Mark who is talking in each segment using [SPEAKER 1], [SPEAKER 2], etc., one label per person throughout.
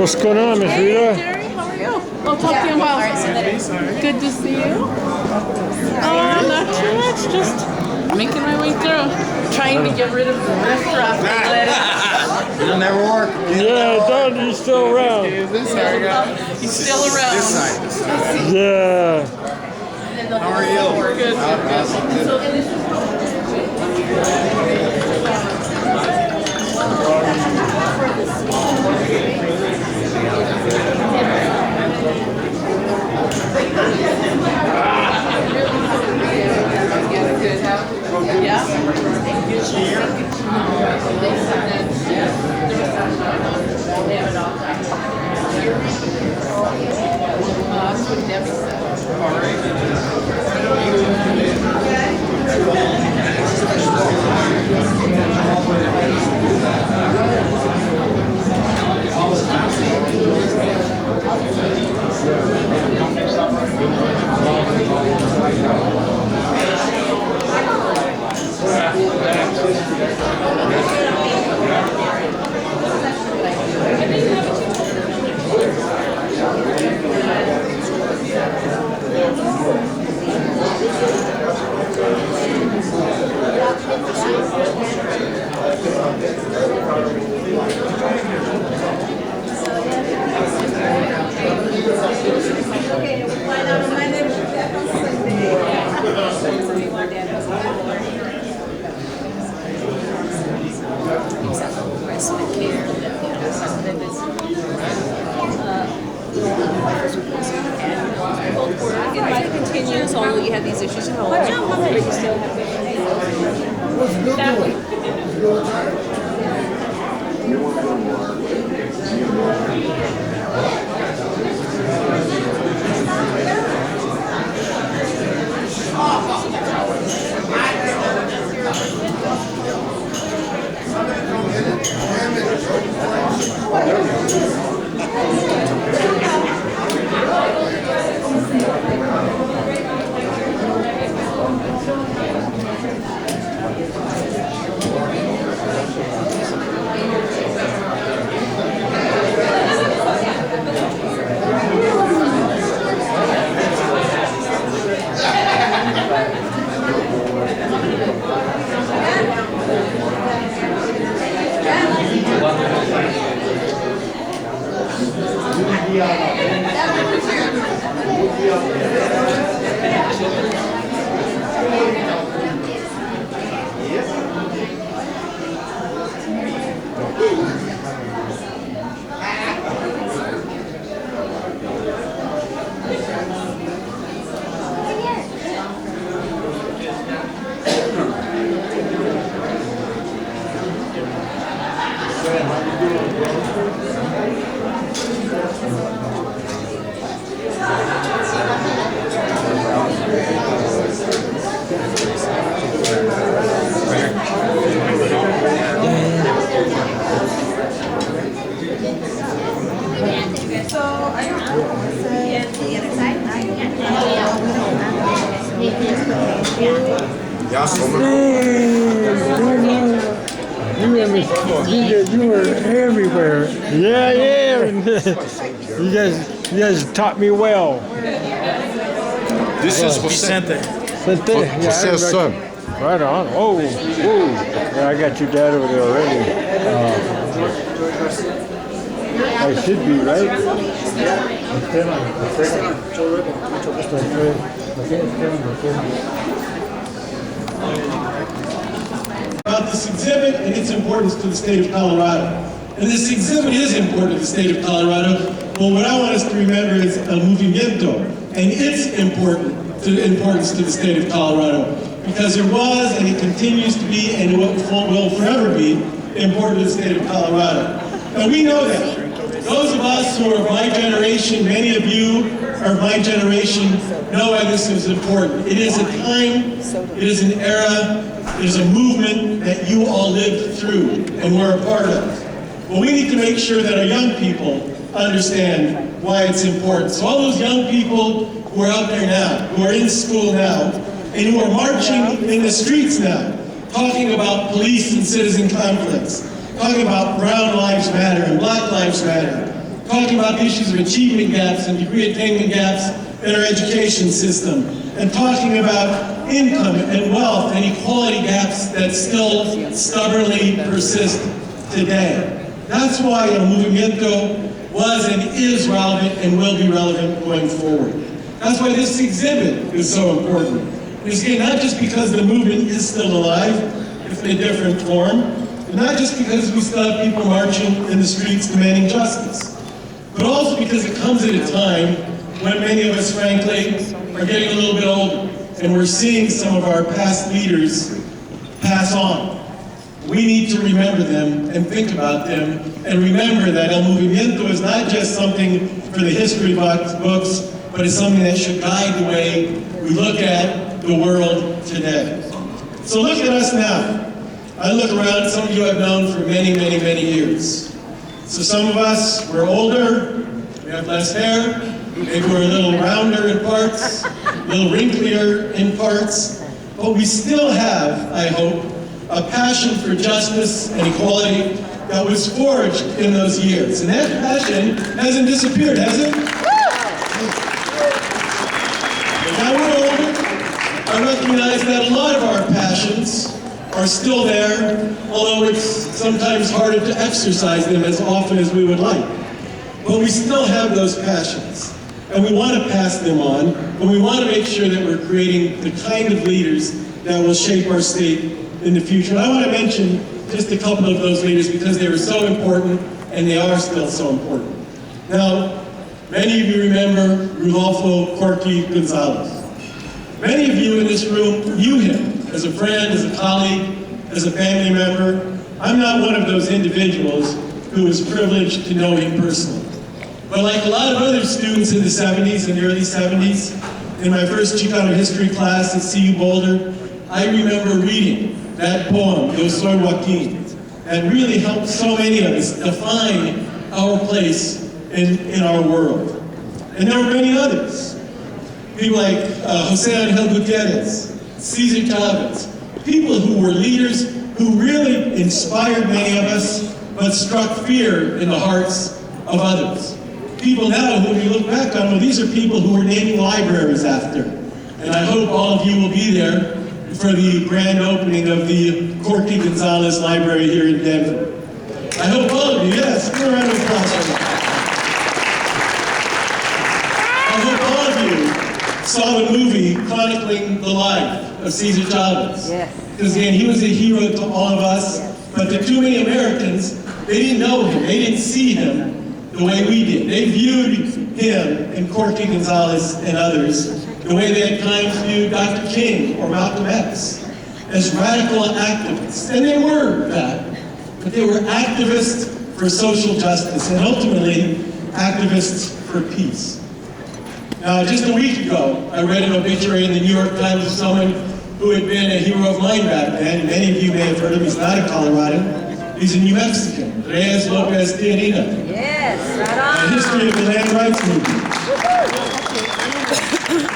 [SPEAKER 1] What's going on, Miss Rita?
[SPEAKER 2] Hey, Jerry, how are you? We'll talk to you in a while. Good to see you. Oh, not too much. Just making my way through. Trying to get rid of the restaurant.
[SPEAKER 3] It'll never work.
[SPEAKER 1] Yeah, Don, he's still around.
[SPEAKER 2] He's still around.
[SPEAKER 3] This side.
[SPEAKER 1] Yeah.
[SPEAKER 3] How are you?
[SPEAKER 2] Good.
[SPEAKER 4] It continues, although you have these issues at home, but you still have
[SPEAKER 1] You were everywhere. Yeah. you guys taught me well.
[SPEAKER 3] This is Vicente.
[SPEAKER 1] Você é son. Right on. Oh. Yeah, I got your dad over there already. I should be, right?
[SPEAKER 5] About this exhibit and its importance to the state of Colorado. And this exhibit is important to the state of Colorado, but what I want us to remember is Movimento and its importance to the state of Colorado, because it was and it continues to be and it will forever be important to the state of Colorado. And we know that. Those of us who are of my generation, many of you are of my generation, know why this is important. It is a time, it is an era, it is a movement that you all lived through and were a part of. Well, we need to make sure that our young people understand why it's important. So all those young people who are out there now, who are in school now, and who are marching in the streets now, talking about police and citizen conflicts, talking about brown lives matter and black lives matter, talking about the issues of achievement gaps and degree attainment gaps in our education system, and talking about income and wealth and equality gaps that still stubbornly persist today. That's why Movimento was and is relevant and will be relevant going forward. That's why this exhibit is so important. It's again, not just because the movement is still alive, if in a different form, and not just because we still have people marching in the streets demanding justice, but also because it comes at a time when many of us, frankly, are getting a little bit older, and we're seeing some of our past leaders pass on. We need to remember them and think about them, and remember that El Movimiento is not just something for the history books, but it's something that should guide the way we look at the world today. So look at us now. I look around, some of you I've known for many, many, many years. So some of us, we're older, we have less hair, maybe we're a little rounder in parts, a little wrinklier in parts, but we still have, I hope, a passion for justice and equality that was forged in those years. And that passion hasn't disappeared, has it? Now we're older, I recognize that a lot of our passions are still there, although it's sometimes harder to exercise them as often as we would like. But we still have those passions, and we want to pass them on, and we want to make sure that we're creating the kind of leaders that will shape our state in the future. And I want to mention just a couple of those leaders because they were so important, and they are still so important. Now, many of you remember Rudolfo Corky Gonzalez. Many of you in this room knew him as a friend, as a colleague, as a family member. I'm not one of those individuals who was privileged to know him personally. But like a lot of other students in the 70s and the early 70s, in my first Chicano history class at CU Boulder, I remember reading that poem, Yo Soy Joaquin, that really helped so many of us define our place in our world. And there were many others. People like Jose Angel Gutierrez, Cesar Chavez, people who were leaders who really inspired many of us, but struck fear in the hearts of others. People now who we look back on, well, these are people who we're naming libraries after. And I hope all of you will be there for the grand opening of the Corky Gonzalez Library here in Denver. I hope all of you, yes, give a round of applause for that. I hope all of you saw the movie chronicling the life of Cesar Chavez. Because again, he was a hero to all of us, but to too many Americans, they didn't know him, they didn't see him the way we did. They viewed him and Corky Gonzalez and others the way they at times viewed Dr. King or Malcolm X, as radical activists. And they were that, but they were activists for social justice and ultimately activists for peace. Now, just a week ago, I read an obituary in the New York Times of someone who had been a hero of mine back then. Many of you may have heard of him. He's not a Colorado. He's a New Mexican, Reyes Lopez Tijerina.
[SPEAKER 4] Yes, right on.
[SPEAKER 5] The history of the land rights movement.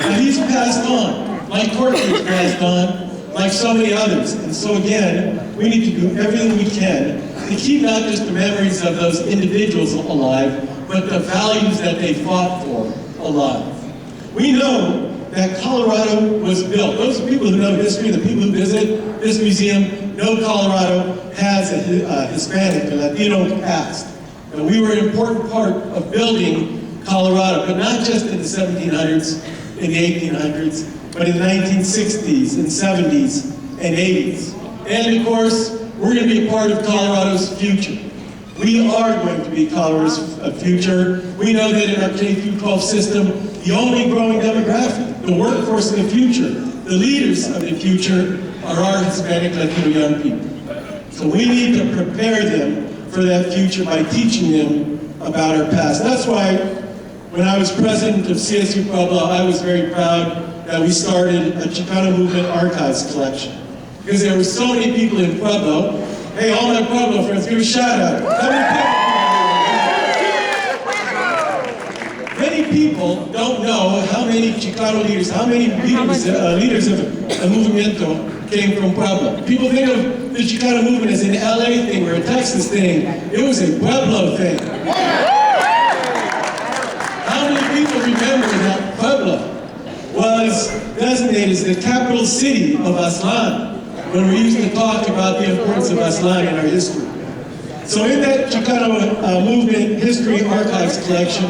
[SPEAKER 5] And he's passed on, like Corky's passed on, like so many others. And so again, we need to do everything we can to keep not just the memories of those individuals alive, but the values that they fought for alive. We know that Colorado was built. Those people who know history, the people who visit this museum, know Colorado has a Hispanic or Latino past. And we were an important part of building Colorado, but not just in the 1700s, in the 1800s, but in the 1960s and 70s and 80s. And of course, we're going to be a part of Colorado's future. We are going to be Colorado's future. We know that in our K-12 system, the only growing demographic, the workforce of the future, the leaders of the future are our Hispanic Latino young people. So we need to prepare them for that future by teaching them about our past. That's why when I was president of CSU Pueblo, I was very proud that we started a Chicano Movement Archives collection. Because there were so many people in Pueblo. Hey, all my Pueblo friends, give a shout out. Many people don't know how many Chicano leaders, how many leaders of the Movimento came from Pueblo. People think of the Chicano movement as an LA thing or a Texas thing. It was a Pueblo thing. Pueblo was designated as the capital city of Aztlán when we used to talk about the importance of Aztlán in our history. So in that Chicano movement history archives collection,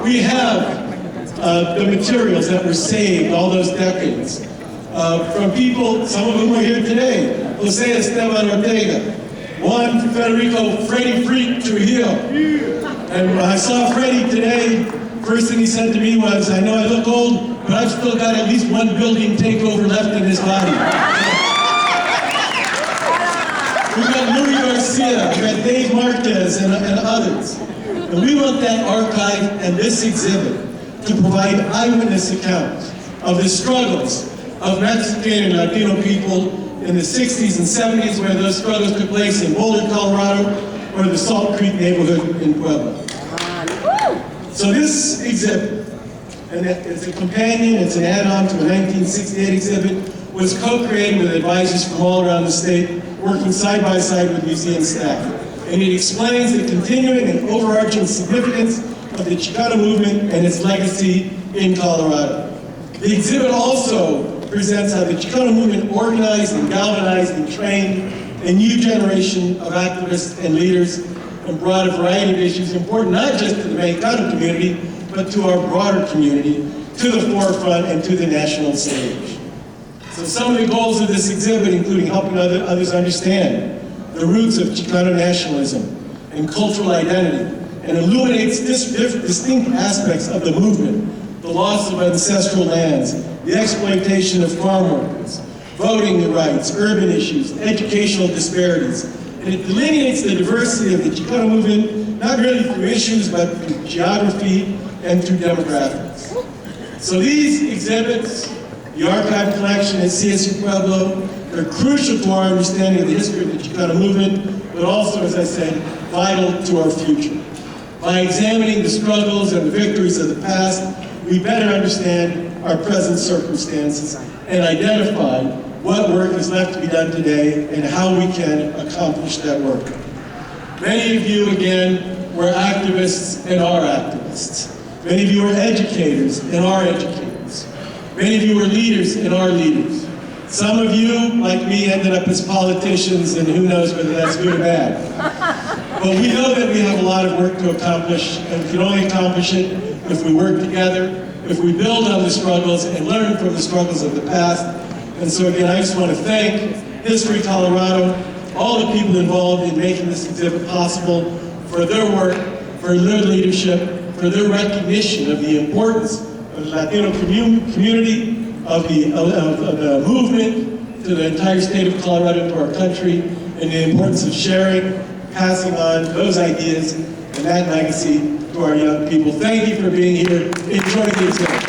[SPEAKER 5] we have the materials that were saved all those decades from people, some of whom are here today. Jose Esteban Ortega, Juan Federico Freddy Freak Trujillo. And when I saw Freddy today, first thing he said to me was, I know I look old, but I've still got at least one building takeover left in his body. We've got Louis Garcia, we've got Dave Marquez, and others. And we want that archive and this exhibit to provide eyewitness accounts of the struggles of Mexican and Latino people in the 60s and 70s, where those struggles took place in Boulder, Colorado, or the Salt Creek neighborhood in Puebla. So this exhibit, and it's a companion, it's an add-on to a 1968 exhibit, was co-created with advisors from all around the state, working side by side with museum staff. And it explains the continuing and overarching significance of the Chicano movement and its legacy in Colorado. The exhibit also presents how the Chicano movement organized and galvanized and trained a new generation of activists and leaders and brought a variety of issues important not just to the Mexicano community, but to our broader community, to the forefront and to the national stage. So some of the goals of this exhibit, including helping others understand the roots of Chicano nationalism and cultural identity, and illuminates distinct aspects of the movement: the loss of ancestral lands, the exploitation of farm workers, voting rights, urban issues, educational disparities. And it delineates the diversity of the Chicano movement, not really through issues, but through geography and through demographics. So these exhibits, the archive collection at CSU Pueblo, are crucial to our understanding of the history of the Chicano movement, but also, as I said, vital to our future. By examining the struggles and the victories of the past, we better understand our present circumstances and identify what work is left to be done today and how we can accomplish that work. Many of you, again, were activists and are activists. Many of you are educators and are educators. Many of you are leaders and are leaders. Some of you, like me, ended up as politicians, and who knows whether that's good or bad. But we know that we have a lot of work to accomplish, and we can only accomplish it if we work together, if we build on the struggles and learn from the struggles of the past. And so again, I just want to thank History Colorado, all the people involved in making this exhibit possible, for their work, for their leadership, for their recognition of the importance of the Latino community, of the movement to the entire state of Colorado, to our country, and the importance of sharing, passing on those ideas and that legacy to our young people. Thank you for being here. Enjoy the exhibit.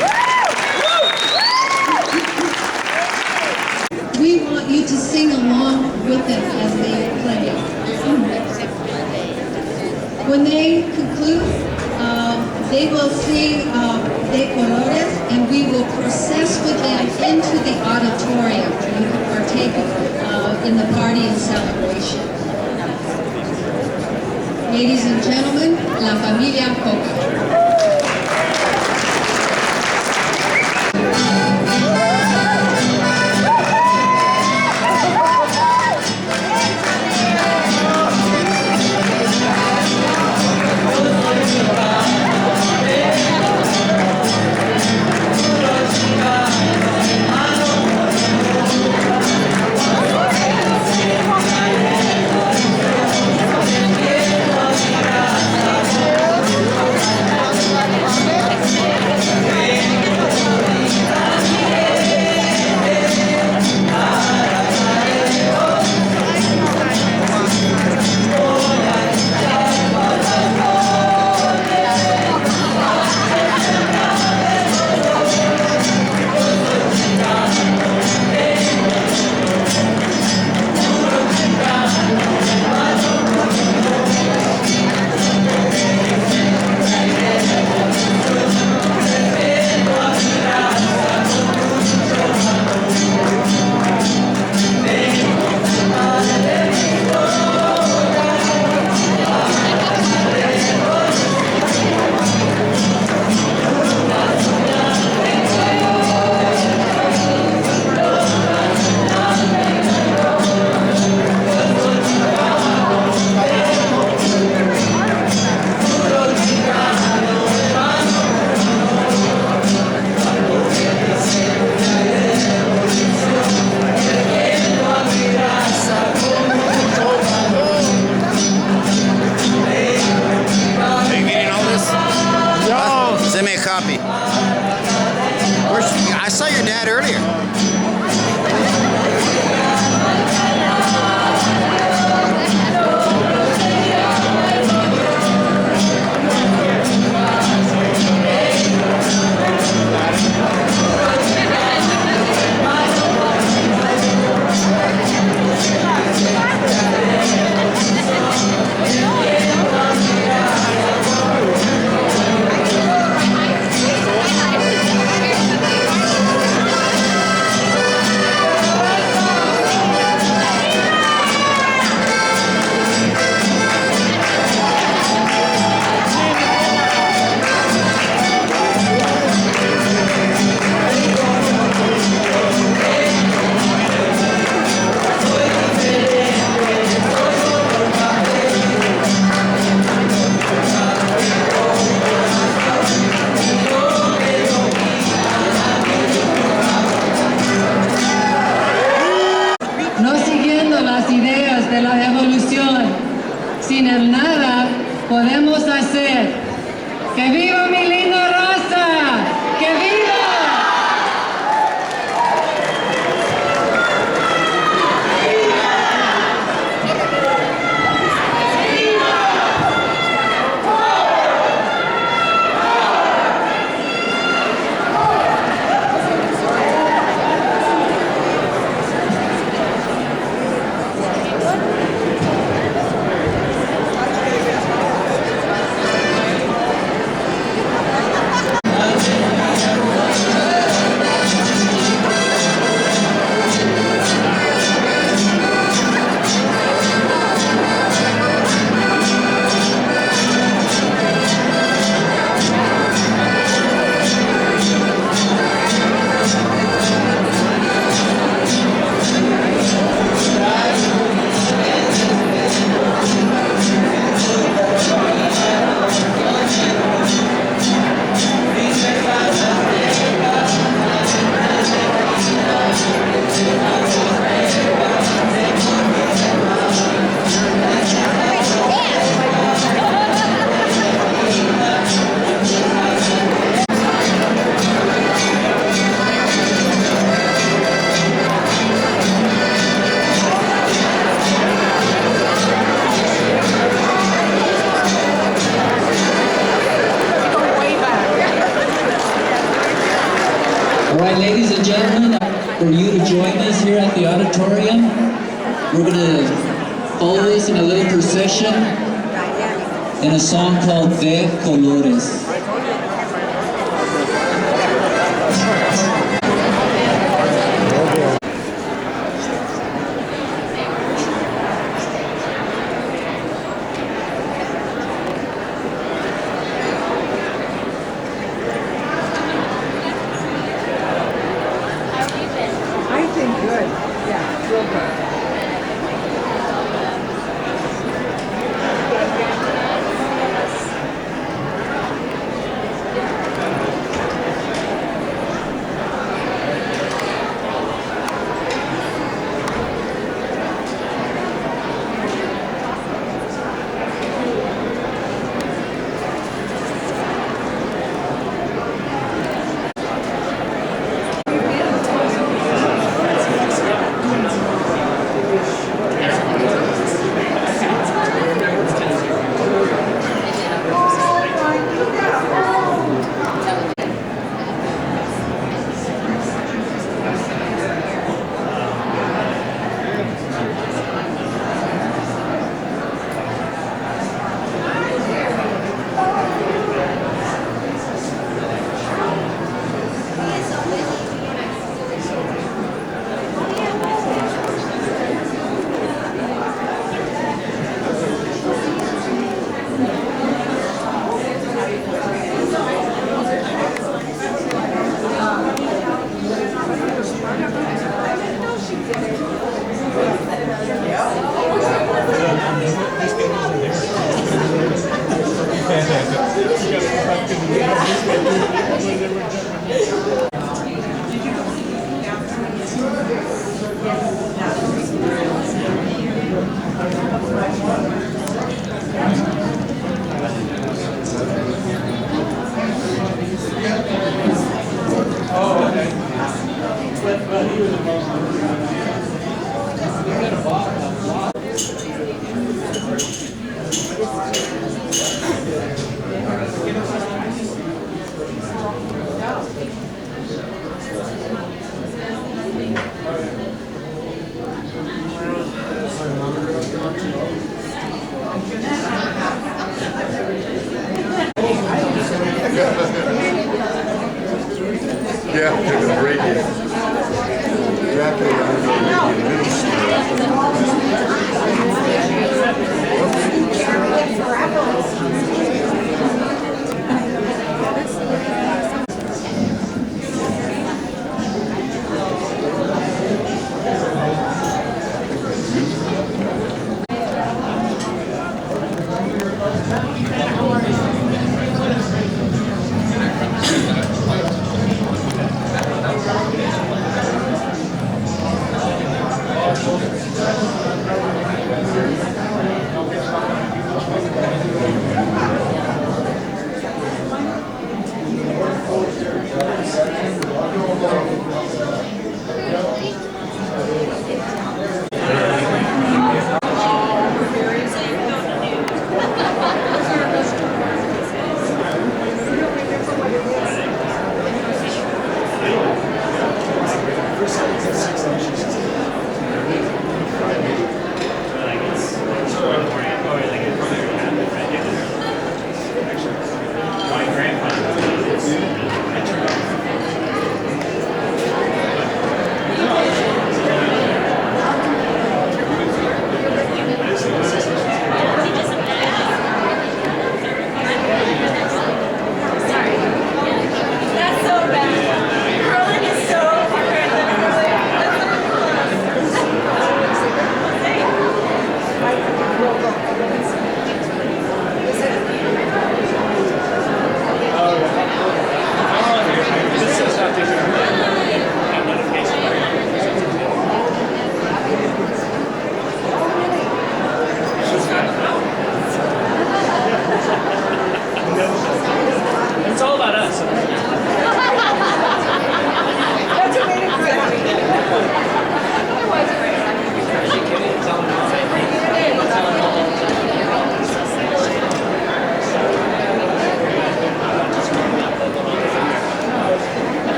[SPEAKER 6] We want you to sing along with them as they play. When they conclude, they will sing De Colores, and we will process with them into the auditorium where you can partake in the party and celebration. Ladies and gentlemen, La Familia Coca.
[SPEAKER 7] de la evolución. Sin el nada podemos hacer. ¡Que viva mi linda raza! ¡Que viva!
[SPEAKER 8] All right, ladies and gentlemen, for you to join us here at the auditorium, we're going to follow this in a little procession in a song called De Colores.